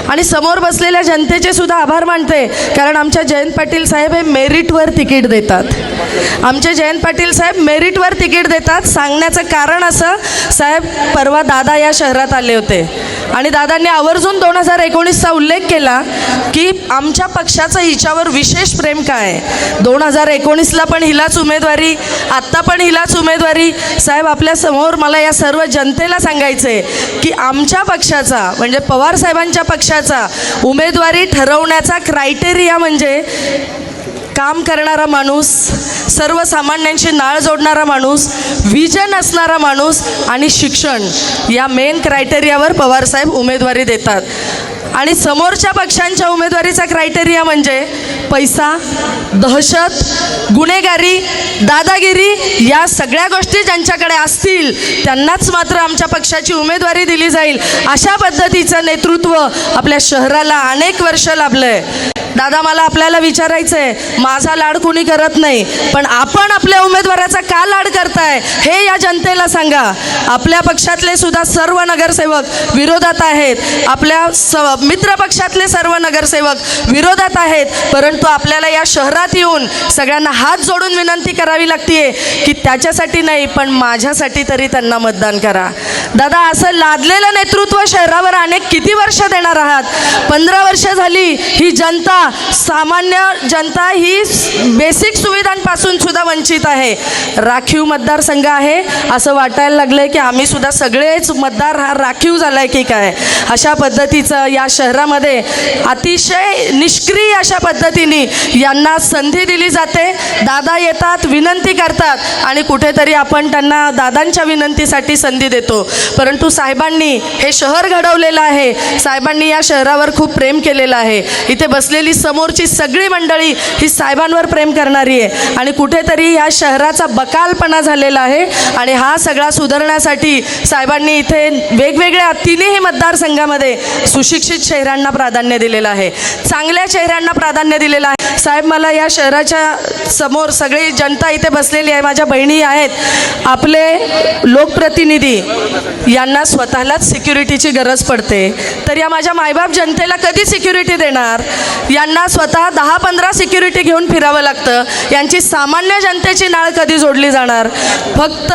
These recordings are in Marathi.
आणि समोर बसलेल्या जनतेचे सुद्धा आभार मानते, कारण आमच्या जयंत पाटील साहेब हे मेरिटवर तिकीट देतात. आमचे जयंत पाटील साहेब मेरिटवर तिकीट देतात. सांगण्याचं कारण असं, साहेब परवा दादा या शहरात आले होते आणि दादांनी आवर्जून 2019चा उल्लेख केला की आमच्या पक्षाचं हिच्यावर विशेष प्रेम काय. 2019ला पण हिलाच उमेदवारी, आत्ता पण हिलाच उमेदवारी. साहेब आपल्यासमोर मला या सर्व जनतेला सांगायचं आहे की आमच्या पक्षाचा म्हणजे पवार साहेबांच्या पक्षाचा उमेदवारी ठरवण्याचा क्रायटेरिया म्हणजे काम करणारा माणूस, सर्वसामान्यांशी नाळ जोडणारा माणूस, विजन असणारा माणूस आणि शिक्षण, या मेन क्रायटेरियावर पवारसाहेब उमेदवारी देतात. आणि समोरच्या पक्षांच्या उमेदवारीचा क्रायटेरिया म्हणजे पैसा, दहशत, गुन्हेगारी, दादागिरी, या सगळ्या गोष्टी ज्यांच्याकडे असतील त्यांनाच मात्र आमच्या पक्षाची उमेदवारी दिली जाईल. अशा पद्धतीचं नेतृत्व आपल्या शहराला अनेक वर्ष लाभलं आहे. दादा मला आपल्याला विचारायचं आहे, माझा लाड कुणी करत नाही, पण आपण आपल्या उमेदवाराचा का लाड करताय हे या जनतेला सांगा. आपल्या पक्षातले सुद्धा सर्व नगरसेवक विरोधात आहेत, आपल्या मित्र पक्षातले सर्व नगरसेवक विरोधात आहेत, परंतु आपल्याला या शहरात येऊन सगळ्यांना हात जोडून विनंती करावी लागते की त्याच्यासाठी नाही पण माझ्यासाठी तरी त्यांना मतदान करा. दादा असं लादलेलं नेतृत्व शहरावर अनेक किती वर्ष देणार आहात. 15 वर्ष झाली ही जनता, सामान्य जनता ही बेसिक सुविधांपासून सुद्धा वंचित आहे. राखीव मतदारसंघ आहे असं वाटायला लागलंय की आम्ही सुद्धा सगळेच मतदार हा राखीव झालाय की काय. अशा पद्धतीचं या शहरामध्ये अतिशय निष्क्रिय अशा पद्धतीने यांना संधी दिली जाते. दादा येतात, विनंती करतात आणि कुठेतरी आपण त्यांना दादांच्या विनंतीसाठी संधी देतो. परंतु साहेबांनी हे शहर घडवलेलं आहे, साहेबांनी या शहरावर खूप प्रेम केलेलं आहे. इथे बसलेली समोरची सगळी मंडळी ही साहेबांवर प्रेम करणारी आहे आणि कुठेतरी या शहराचा बकालपणा झालेला आहे आणि हा सगळा सुधारण्यासाठी साहेबांनी इथे वेगवेगळ्या तिन्ही मतदारसंघामध्ये सुशिक्षित चेहऱ्यांना प्राधान्य दिलेलं आहे, चांगल्या चेहऱ्यांना प्राधान्य दिलेलं आहे. साहेब मला या शहराच्या समोर सगळी जनता इथे बसलेली आहे, माझ्या बहिणी आहेत, आपले लोकप्रतिनिधी यांना स्वतःलाच सिक्युरिटीची गरज पडते, तर या माझ्या मायबाप जनतेला कधी सिक्युरिटी देणार. यांना स्वतः 10-15 सिक्युरिटी घेऊन फिरावं लागतं. यांची सामान्य जनतेची नाळ कधी जोडली जाणार. फक्त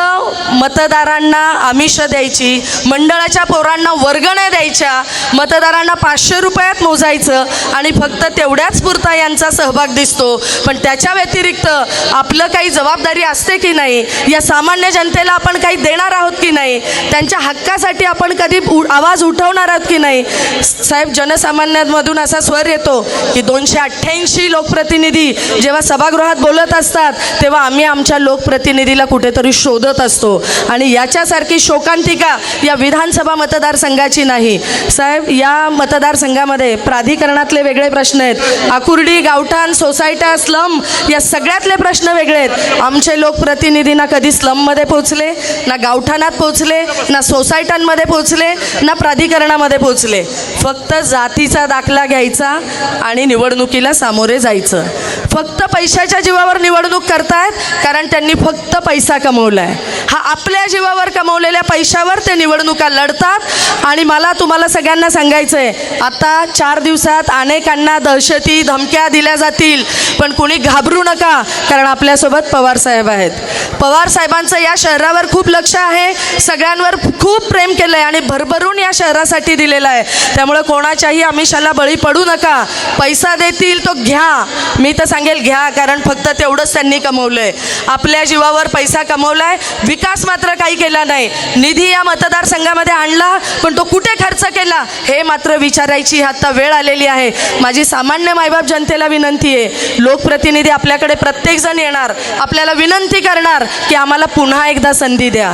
मतदारांना आमिष द्यायची, मंडळाच्या पोरांना वर्गण्या द्यायच्या, मतदारांना 500 रुपयात मोजायचं आणि फक्त तेवढ्याच पुरता यांचा सहभाग दिसतो. पण त्याच्या व्यतिरिक्त आपलं काही जबाबदारी असते की नाही, या सामान्य जनतेला आपण काही देणार आहोत की नाही, त्यांच्या हक्कासाठी आपण कधी आवाज उठवणार आहोत की नाही. साहेब जनसामान्यांमधून असा स्वर येतो की 288 लोकप्रतिनिधी जेव्हा सभागृहात बोलत असतात तेव्हा आम्ही आमच्या लोकप्रतिनिधीला कुठेतरी शोधत असतो आणि याच्यासारखी शोकांतिका या विधानसभा मतदारसंघाची नाही. साहेब या मतदारसंघामध्ये प्राधिकरणातले वेगळे प्रश्न आहेत, आकुर्डी, गावठाण, सोसायट्या, स्लम या सगळ्यातले प्रश्न वेगळे आहेत. आमचे लोकप्रतिनिधी ना कधी स्लममध्ये पोहोचले, ना गावठाणात पोहोचले, ना सोसायट्यांमध्ये पोहोचले, ना प्राधिकरणामध्ये पोहोचले. फक्त जातीचा दाखला घ्यायचा आणि निवडणुकीला सामोरे जायचं. फक्त पैशाच्या जीवावर निवडणूक करतायत कारण त्यांनी फक्त पैसा कमवलाय. हा आपल्या जीवावर कमवलेल्या पैशावर ते निवडणुका लढतात आणि मला तुम्हाला सगळ्यांना सांगायचं आहे, आता 4 दिवसात अनेकांना दहशती धमक्या दिल्या जातील, पण कुणी घाबरू नका कारण आपल्यासोबत पवार साहेब आहेत. पवार साहेबांचं या शहरावर खूप लक्ष आहे, सगळ्यांवर खूप प्रेम केलं आहे आणि भरभरून या शहरासाठी दिलेलं आहे. त्यामुळे कोणाच्याही आमिषाला बळी पडू नका. पैसा देतील तो घ्या, मी तर सांगेल घ्या, कारण फक्त तेवढंच त्यांनी कमवलंय. आपल्या जीवावर पैसा कमवलाय, विकास मात्र काही केला नाही. निधी या मतदारसंघामध्ये आणला पण तो कुठे खर्च केला हे मात्र विचारायची आता वेळ आलेली आहे. माझी सामान्य मायबाप जनतेला विनंती आहे, लोकप्रतिनिधी आपल्याकडे प्रत्येकजण येणार, आपल्याला विनंती करणार की आम्हाला पुन्हा एकदा संधी द्या.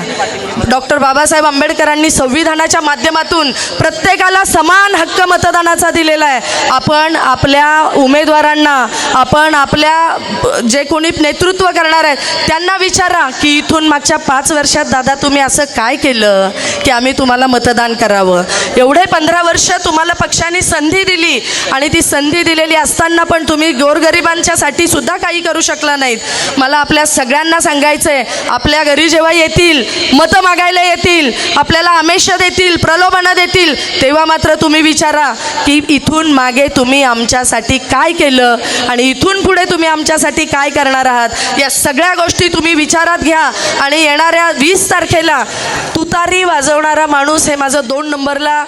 डॉक्टर बाबासाहेब आंबेडकरांनी संविधानाच्या माध्यमातून प्रत्येकाला समान हक्क मतदानाचा दिलेला आहे. आपण आपल्या आपल्या उमेदवारांना, आपण आपल्या जे कोणी नेतृत्व करणार आहेत त्यांना विचारा की इथून मागच्या 5 वर्षात दादा तुम्ही असं काय केलं की आम्ही तुम्हाला मतदान करावं. एवढे 15 वर्ष तुम्हाला पक्षाने संधी दिली आणि ती संधी दिलेली असताना पण तुम्ही गोरगरिबांच्यासाठी सुद्धा काही करू शकला नाहीत. मला आपल्या सगळ्यांना सांगायचं आहे, आपल्या घरी जेव्हा येतील, मतं मागायला येतील, आपल्याला आमिष देतील, प्रलोभनं देतील, तेव्हा मात्र तुम्ही विचारा की इथून मागे तुम्ही आमच्यासाठी काय केलं आणि इथून पुढे तुम्ही आमच्यासाठी काय करणार आहात. या सगळ्या गोष्टी तुम्ही विचारात घ्या आणि येणाऱ्या 20 तारखेला तुतारी वाजवणारा माणूस हे माझं 2 नंबरला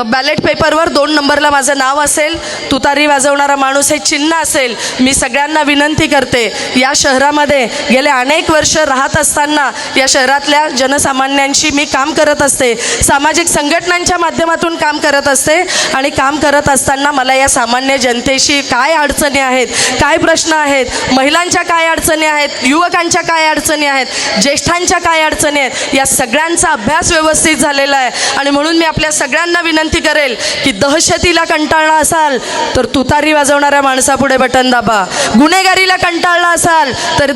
बॅलेट पेपरवर 2 नंबरला माझं नाव असेल. तुतारी वाजवणारा माणूस हे चिन्ह असेल. मी सगळ्यांना विनंती करते, या शहरामध्ये गेले अनेक वर्ष राहत असताना या शहरातल्या जनसामान्यांशी मी काम करत असते, सामाजिक संघटनांच्या माध्यमातून काम करत असते आणि काम करत असताना मला या सामान्य जनतेशी काय अडचणी आहेत, काय प्रश्न आहेत, महिलांच्या काय अडचणी आहेत, युवकांच्या काय अडचणी आहेत, ज्येष्ठांच्या काय अडचणी आहेत, या सगळ्यांचा अभ्यास व्यवस्थित झालेला आहे. आणि म्हणून मी आपल्या सगळ्यांना विनंती करेल की दहशतीला कंटाळला असाल तर तुतारी वाजवणाऱ्या माणसापुढे बटन दाबा. गुन्हेगारीला कंटाळला असाल तर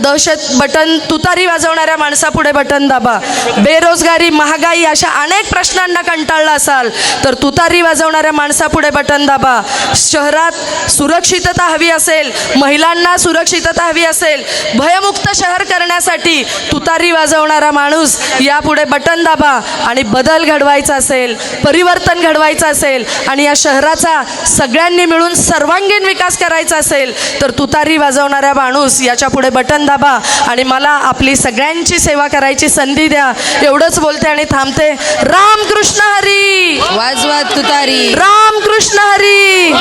तुतारी वाजवणाऱ्या माणसापुढे बटन दाबा. बेरोजगारी, महागाई अशा अनेक प्रश्नांना कंटाळला असाल तर तुतारी वाजवणाऱ्या माणसापुढे बटन दाबा. शहरात सुरक्षितता हवी असेल, महिलांना सुरक्षितता हवी असेल, भयमुक्त शहर करण्यासाठी तुतारी वाजवणारा माणूस यापुढे बटन दाबा. आणि बदल घडवायचा असेल, परिवर्तन घडवायचं असेल आणि या शहराचा सगळ्यांनी मिळून सर्वांगीण विकास करायचा असेल तर तुतारी वाजवणारा माणूस याच्या पुढे बटन दाबा आणि मला आपली सगळ्यांची सेवा करायची संधी द्या. एवढंच बोलते आणि थांबते. रामकृष्ण हरी. वाजवा तुतारी. रामकृष्ण हरी.